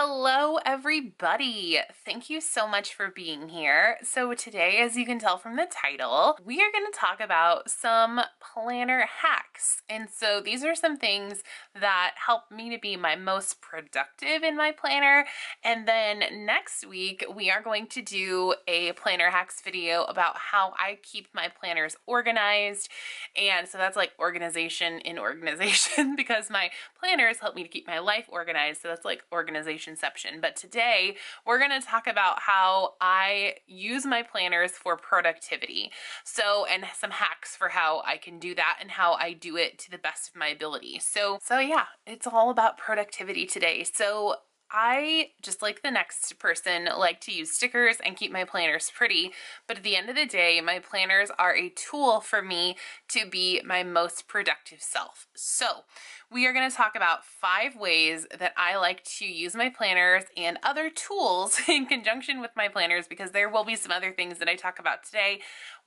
Hello, everybody. Thank you so much for being here. So today, as you can tell from the title, we are going to talk about some planner hacks. And so these are some things that help me to be my most productive in my planner. And then next week, we are going to do a planner hacks video about how I keep my planners organized. And so that's like organization in organization because my planners help me to keep my life organized. So that's like organizationception. But today we're going to talk about how I use my planners for productivity. So, and some hacks for how I can do that and how I do it to the best of my ability. So yeah, it's all about productivity today. So I, just like the next person, like to use stickers and keep my planners pretty, but at the end of the day, my planners are a tool for me to be my most productive self. So we are going to talk about 5 ways that I like to use my planners and other tools in conjunction with my planners, because there will be some other things that I talk about today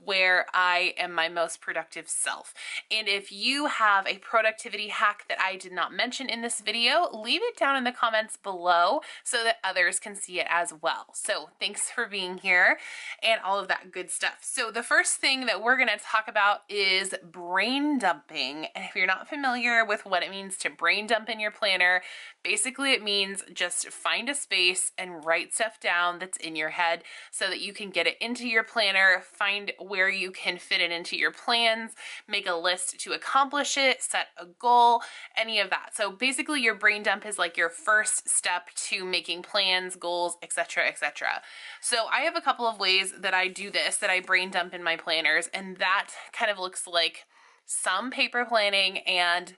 where I am my most productive self. And if you have a productivity hack that I did not mention in this video, leave it down in the comments below so that others can see it as well. So thanks for being here and all of that good stuff. So the first thing that we're going to talk about is brain dumping. And if you're not familiar with what it means to brain dump in your planner, basically it means just find a space and write stuff down that's in your head so that you can get it into your planner, find where you can fit it into your plans, make a list to accomplish it, set a goal, any of that. So basically your brain dump is like your first step to making plans, goals, etc., etc. So I have a couple of ways that I do this, that I brain dump in my planners, and that kind of looks like some paper planning and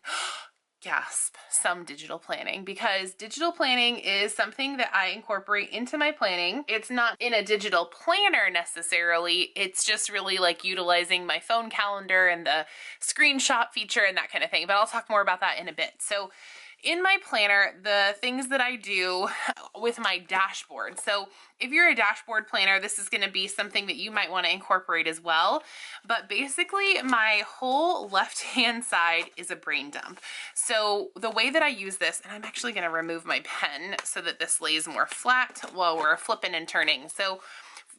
gasp, some digital planning, because digital planning is something that I incorporate into my planning. It's not in a digital planner necessarily, it's just really like utilizing my phone calendar and the screenshot feature and that kind of thing, but I'll talk more about that in a bit. So in my planner, the things that I do with my dashboard. So if you're a dashboard planner, this is going to be something that you might want to incorporate as well. But basically, my whole left-hand side is a brain dump. So the way that I use this, and I'm actually going to remove my pen so that this lays more flat while we're flipping and turning. So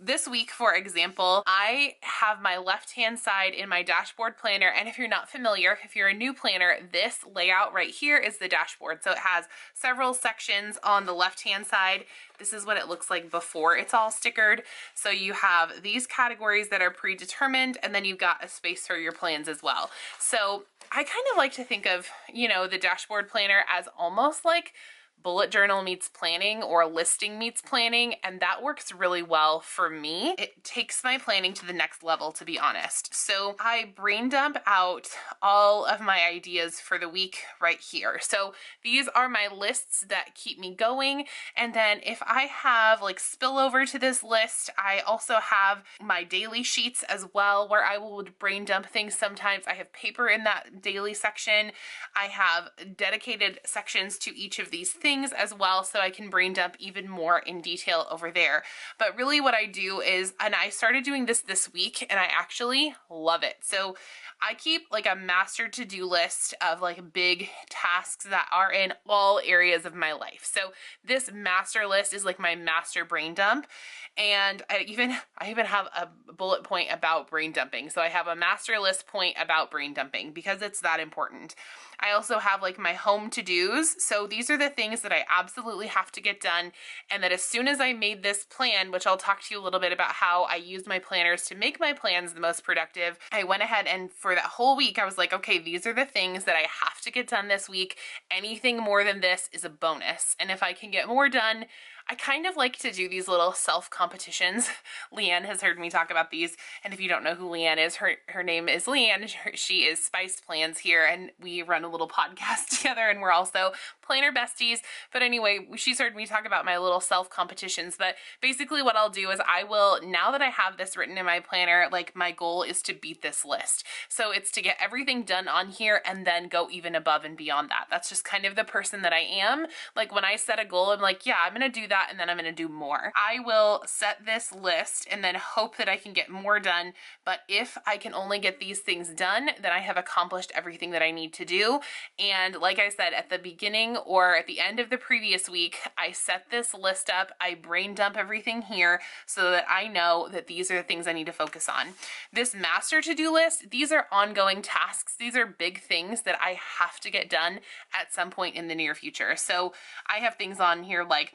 this week, for example, I have my left-hand side in my dashboard planner, and if you're not familiar, if you're a new planner, this layout right here is the dashboard. So it has several sections on the left-hand side. This is what it looks like before it's all stickered. So you have these categories that are predetermined, and then you've got a space for your plans as well. So I kind of like to think of, the dashboard planner as almost like bullet journal meets planning or listing meets planning, and that works really well for me. It takes my planning to the next level, to be honest. So I brain dump out all of my ideas for the week right here. So these are my lists that keep me going, and then if I have like spillover to this list, I also have my daily sheets as well, where I will brain dump things. Sometimes I have paper in that daily section. I have dedicated sections to each of these things as well, so I can brain dump even more in detail over there. But really what I do is, and I started doing this week, and I actually love it. So I keep like a master to-do list of like big tasks that are in all areas of my life. So this master list is like my master brain dump. And I even have a bullet point about brain dumping. So I have a master list point about brain dumping because it's that important. I also have like my home to-dos. So these are the things that I absolutely have to get done, and that as soon as I made this plan, which I'll talk to you a little bit about how I use my planners to make my plans the most productive, I went ahead and for that whole week, I was like, okay, these are the things that I have to get done this week. Anything more than this is a bonus. And if I can get more done, I kind of like to do these little self-competitions. Leanne has heard me talk about these, and if you don't know who Leanne is, her name is Leanne. She is Spiced Plans here, and we run a little podcast together, and we're also planner besties. But anyway, she's heard me talk about my little self-competitions. But basically what I'll do is I will, now that I have this written in my planner, like my goal is to beat this list. So it's to get everything done on here and then go even above and beyond that. That's just kind of the person that I am. Like when I set a goal, I'm like, yeah, I'm gonna do that, and then I'm going to do more. I will set this list and then hope that I can get more done. But if I can only get these things done, then I have accomplished everything that I need to do. And like I said, at the beginning or at the end of the previous week, I set this list up. I brain dump everything here so that I know that these are the things I need to focus on. This master to-do list, these are ongoing tasks. These are big things that I have to get done at some point in the near future. So I have things on here like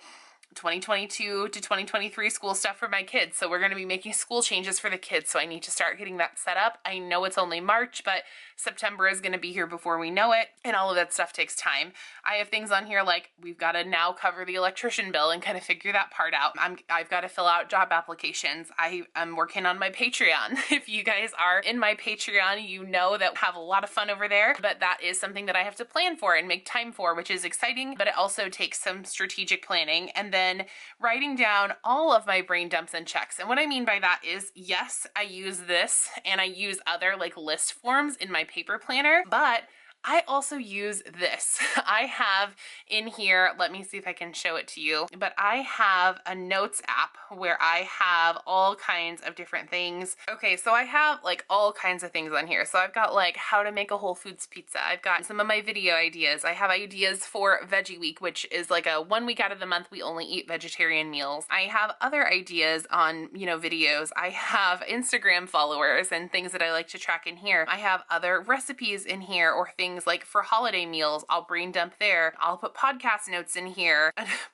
2022 to 2023 school stuff for my kids. So we're going to be making school changes for the kids. So I need to start getting that set up. I know it's only March, but September is going to be here before we know it. And all of that stuff takes time. I have things on here like we've got to now cover the electrician bill and kind of figure that part out. I've got to fill out job applications. I am working on my Patreon. If you guys are in my Patreon, you know that we have a lot of fun over there, but that is something that I have to plan for and make time for, which is exciting, but it also takes some strategic planning. And then writing down all of my brain dumps and checks. And what I mean by that is, yes, I use this and I use other like list forms in my paper planner, but I also use this. I have in here, let me see if I can show it to you, but I have a notes app where I have all kinds of different things. Okay, so I have like all kinds of things on here. So I've got like how to make a Whole Foods pizza. I've got some of my video ideas. I have ideas for Veggie Week, which is like a 1 week out of the month we only eat vegetarian meals. I have other ideas on, videos. I have Instagram followers and things that I like to track in here. I have other recipes in here or things like for holiday meals, I'll brain dump there. I'll put podcast notes in here,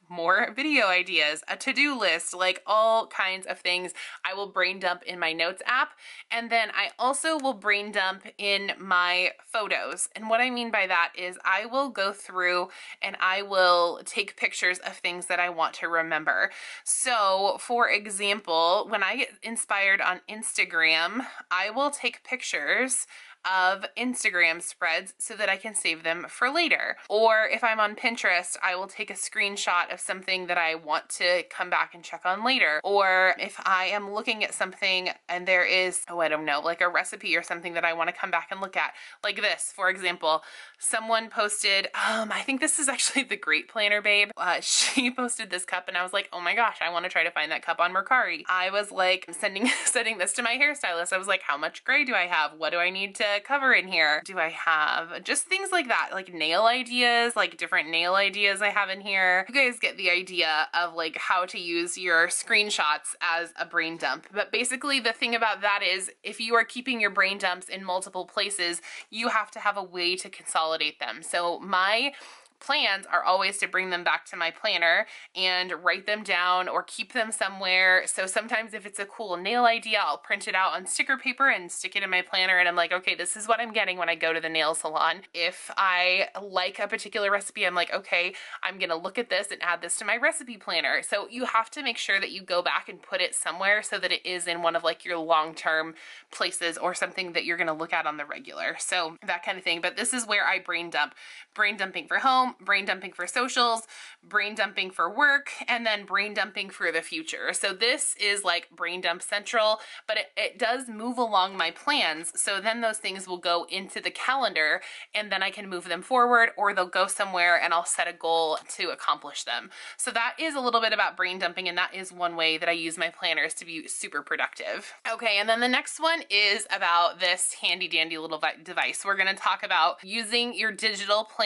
more video ideas, a to-do list, like all kinds of things I will brain dump in my notes app. And then I also will brain dump in my photos. And what I mean by that is I will go through and I will take pictures of things that I want to remember. So for example, when I get inspired on Instagram, I will take pictures of Instagram spreads so that I can save them for later. Or if I'm on Pinterest, I will take a screenshot of something that I want to come back and check on later. Or if I am looking at something and there is, I don't know, like a recipe or something that I want to come back and look at, like this, for example, someone posted, I think this is actually the Great Planner Babe. She posted this cup and I was like, oh my gosh, I want to try to find that cup on Mercari. I was like sending this to my hairstylist. I was like, how much gray do I have? What do I need to cover in here? Do I have just things like that, like nail ideas, like different nail ideas I have in here? You guys get the idea of like how to use your screenshots as a brain dump. But basically the thing about that is if you are keeping your brain dumps in multiple places, you have to have a way to consolidate them. So my plans are always to bring them back to my planner and write them down or keep them somewhere. So sometimes if it's a cool nail idea, I'll print it out on sticker paper and stick it in my planner and I'm like, okay, this is what I'm getting when I go to the nail salon. If I like a particular recipe, I'm like, okay, I'm gonna look at this and add this to my recipe planner. So you have to make sure that you go back and put it somewhere so that it is in one of like your long-term places or something that you're gonna look at on the regular. So that kind of thing. But this is where I brain dump. Brain dumping for home, brain dumping for socials, brain dumping for work, and then brain dumping for the future. So this is like brain dump central, but it does move along my plans. So then those things will go into the calendar and then I can move them forward or they'll go somewhere and I'll set a goal to accomplish them. So that is a little bit about brain dumping and that is one way that I use my planners to be super productive. Okay, and then the next one is about this handy dandy little device. We're gonna talk about using your digital planner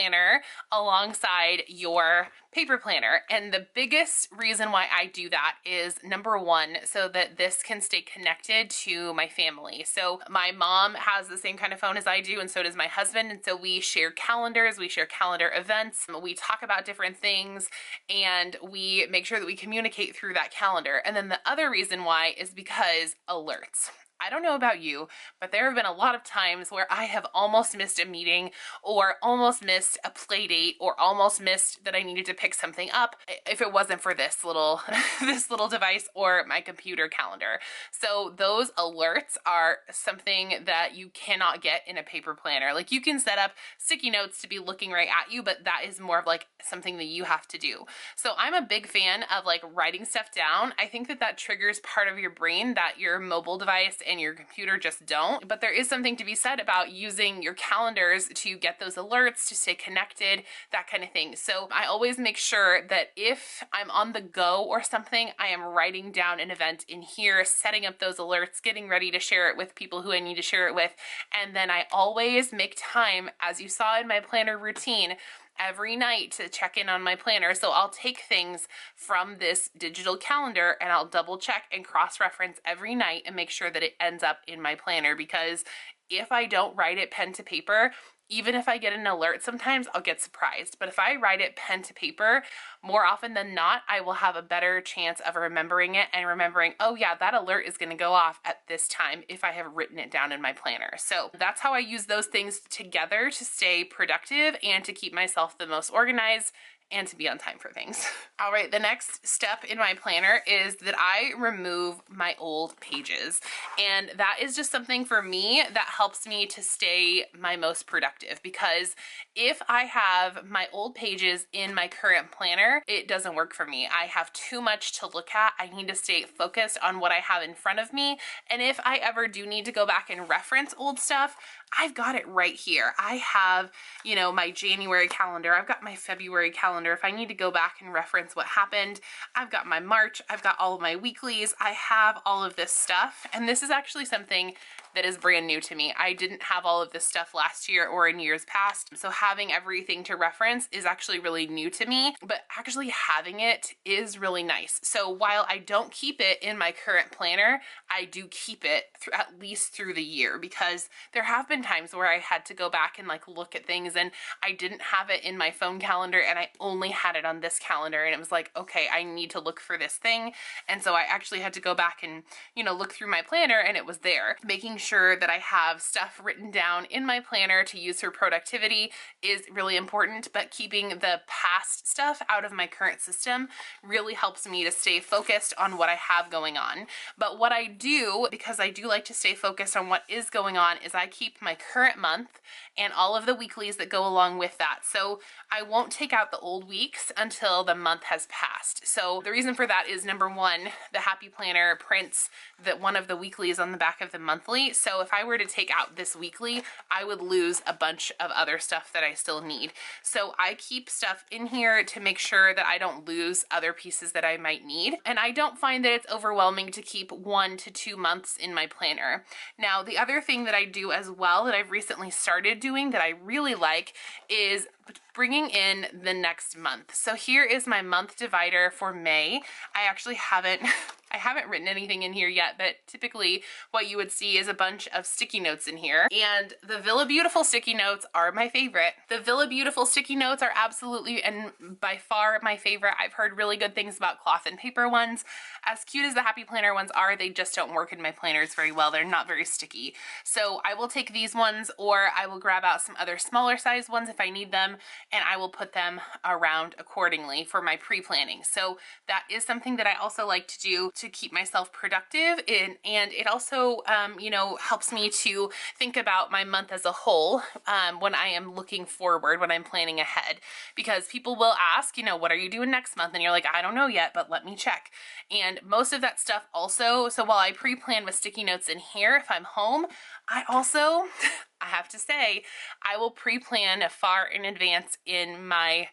alongside your paper planner. And the biggest reason why I do that is number one, so that this can stay connected to my family. So my mom has the same kind of phone as I do, and so does my husband. And so we share calendars, we share calendar events, we talk about different things, and we make sure that we communicate through that calendar. And then the other reason why is because alerts. I don't know about you, but there have been a lot of times where I have almost missed a meeting or almost missed a play date or almost missed that I needed to pick something up if it wasn't for this little this little device or my computer calendar. So those alerts are something that you cannot get in a paper planner. Like you can set up sticky notes to be looking right at you, but that is more of like something that you have to do. So I'm a big fan of like writing stuff down. I think that that triggers part of your brain that your mobile device and your computer just don't. But there is something to be said about using your calendars to get those alerts, to stay connected, that kind of thing. So I always make sure that if I'm on the go or something, I am writing down an event in here, setting up those alerts, getting ready to share it with people who I need to share it with. And then I always make time, as you saw in my planner routine, every night to check in on my planner. So I'll take things from this digital calendar and I'll double check and cross-reference every night and make sure that it ends up in my planner, because if I don't write it pen to paper, even if I get an alert, sometimes I'll get surprised. But if I write it pen to paper, more often than not, I will have a better chance of remembering it and remembering, oh yeah, that alert is going to go off at this time if I have written it down in my planner. So that's how I use those things together to stay productive and to keep myself the most organized and to be on time for things. All right, the next step in my planner is that I remove my old pages. And that is just something for me that helps me to stay my most productive, because if I have my old pages in my current planner, it doesn't work for me. I have too much to look at. I need to stay focused on what I have in front of me. And if I ever do need to go back and reference old stuff, I've got it right here. I have, you know, my January calendar. I've got my February calendar. If I need to go back and reference what happened, I've got my March. I've got all of my weeklies. I have all of this stuff. And this is actually something that is brand new to me. I didn't have all of this stuff last year or in years past. So having everything to reference is actually really new to me, but actually having it is really nice. So while I don't keep it in my current planner, I do keep it at least through the year, because there have been times where I had to go back and like look at things and I didn't have it in my phone calendar and I only had it on this calendar, and it was like, okay, I need to look for this thing. And so I actually had to go back and, you know, look through my planner, and it was there. Making sure that I have stuff written down in my planner to use for productivity is really important, but keeping the past stuff out of my current system really helps me to stay focused on what I have going on. But what I do, because I do like to stay focused on what is going on, is I keep my current month and all of the weeklies that go along with that. So I won't take out the old weeks until the month has passed. So the reason for that is, number one, the Happy Planner prints that one of the weeklies on the back of the monthly. So if I were to take out this weekly, I would lose a bunch of other stuff that I still need. So I keep stuff in here to make sure that I don't lose other pieces that I might need. And I don't find that it's overwhelming to keep 1 to 2 months in my planner. Now, the other thing that I do as well that I've recently started doing that I really like is bringing in the next month. So here is my month divider for May. I actually haven't I haven't written anything in here yet, but typically what you would see is a bunch of sticky notes in here. And the Villa Beautiful sticky notes are my favorite. The Villa Beautiful sticky notes are absolutely and by far my favorite. I've heard really good things about cloth and paper ones. As cute as the Happy Planner ones are, they just don't work in my planners very well. They're not very sticky. So I will take these ones, or I will grab out some other smaller size ones if I need them, and I will put them around accordingly for my pre-planning. So that is something that I also like to do to keep myself productive, and it also, you know, helps me to think about my month as a whole when I am looking forward, when I'm planning ahead, because people will ask, you know, what are you doing next month? And you're like, I don't know yet, but let me check. And most of that stuff also, so while I pre-plan with sticky notes in here, if I'm home, I also, I have to say, I will pre-plan far in advance in my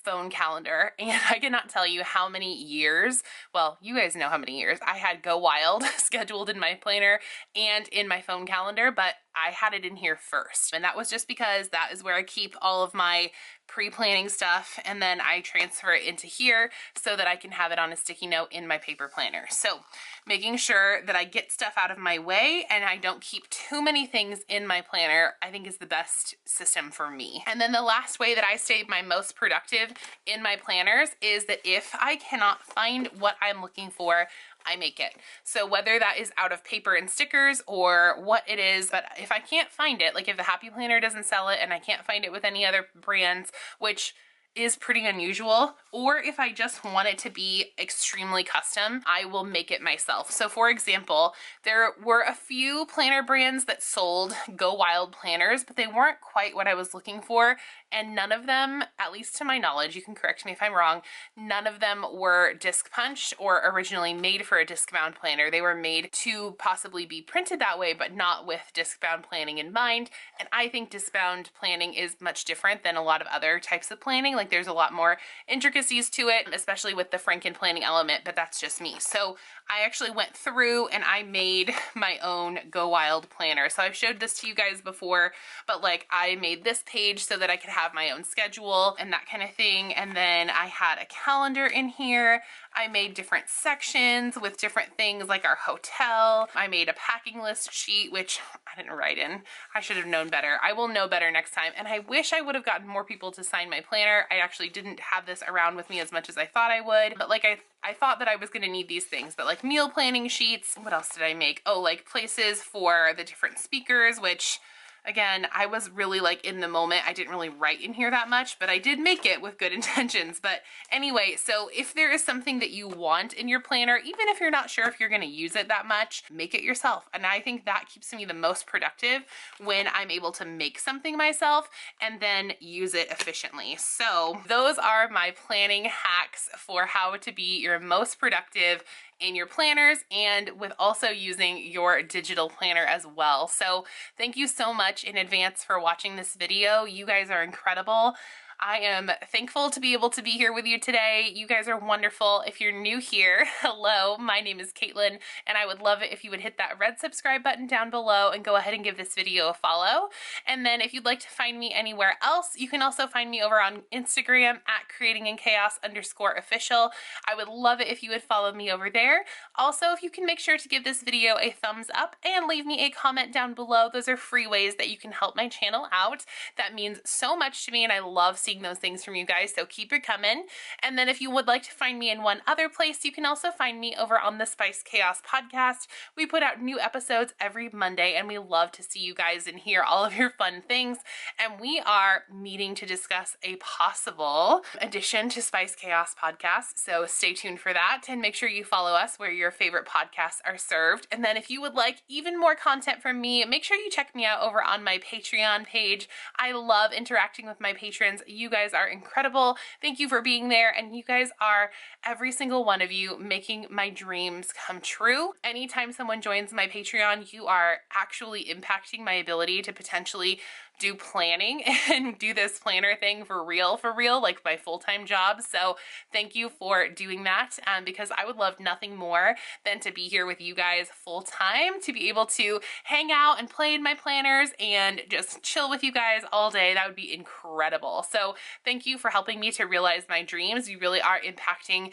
phone calendar, and I cannot tell you how many years, well, you guys know how many years, I had Go Wild scheduled in my planner and in my phone calendar, but I had it in here first. And that was just because that is where I keep all of my pre-planning stuff, and then I transfer it into here so that I can have it on a sticky note in my paper planner. So making sure that I get stuff out of my way and I don't keep too many things in my planner, I think is the best system for me. And then the last way that I stay my most productive in my planners is that if I cannot find what I'm looking for, I make it. So whether that is out of paper and stickers or what it is, but if I can't find it, like if the Happy Planner doesn't sell it and I can't find it with any other brands, which is pretty unusual, or if I just want it to be extremely custom, I will make it myself. So for example, there were a few planner brands that sold Go Wild planners, but they weren't quite what I was looking for, and none of them, at least to my knowledge, you can correct me if I'm wrong, none of them were disc punched or originally made for a disc bound planner. They were made to possibly be printed that way, but not with disc bound planning in mind. And I think disc bound planning is much different than a lot of other types of planning. Like there's a lot more intricacies to it, especially with the Franken planning element, but that's just me. So I actually went through and I made my own Go Wild planner. So I've showed this to you guys before, but like I made this page so that I could have my own schedule and that kind of thing. And then I had a calendar in here. I made different sections with different things like our hotel. I made a packing list sheet, which I didn't write in. I should have known better. I will know better next time. And I wish I would have gotten more people to sign my planner. I actually didn't have this around with me as much as I thought I would. But like I thought that I was gonna need these things, but like meal planning sheets. What else did I make? Oh, like places for the different speakers, which again, I was really like in the moment. I didn't really write in here that much, but I did make it with good intentions. But anyway, so if there is something that you want in your planner, even if you're not sure if you're gonna use it that much, make it yourself. And I think that keeps me the most productive when I'm able to make something myself and then use it efficiently. So those are my planning hacks for how to be your most productive in your planners and with also using your digital planner as well. So thank you so much in advance for watching this video. You guys are incredible. I am thankful to be able to be here with you today. You guys are wonderful. If you're new here, hello, my name is Caitlin, and I would love it if you would hit that red subscribe button down below and go ahead and give this video a follow. And then if you'd like to find me anywhere else, you can also find me over on Instagram at creatinginchaos_official. I would love it if you would follow me over there. Also, if you can make sure to give this video a thumbs up and leave me a comment down below. Those are free ways that you can help my channel out. That means so much to me, and I love seeing those things from you guys, so keep it coming. And then if you would like to find me in one other place, you can also find me over on the Spice Chaos podcast. We put out new episodes every Monday, and we love to see you guys and hear all of your fun things. And we are meeting to discuss a possible addition to Spice Chaos podcast, so stay tuned for that, and make sure you follow us where your favorite podcasts are served. And then if you would like even more content from me, make sure you check me out over on my Patreon page. I love interacting with my patrons. You guys are incredible. Thank you for being there, and you guys are, every single one of you, making my dreams come true. Anytime someone joins my Patreon, you are actually impacting my ability to potentially do planning and do this planner thing for real, like my full-time job. So thank you for doing that, because I would love nothing more than to be here with you guys full-time, to be able to hang out and play in my planners and just chill with you guys all day. That would be incredible. So thank you for helping me to realize my dreams. You really are impacting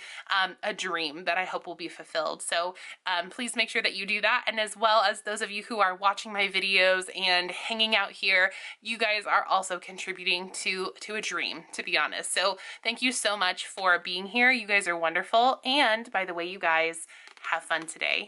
a dream that I hope will be fulfilled. So please make sure that you do that. And as well as those of you who are watching my videos and hanging out here, you guys are also contributing to a dream, to be honest. So thank you so much for being here. You guys are wonderful. And by the way, you guys, have fun today.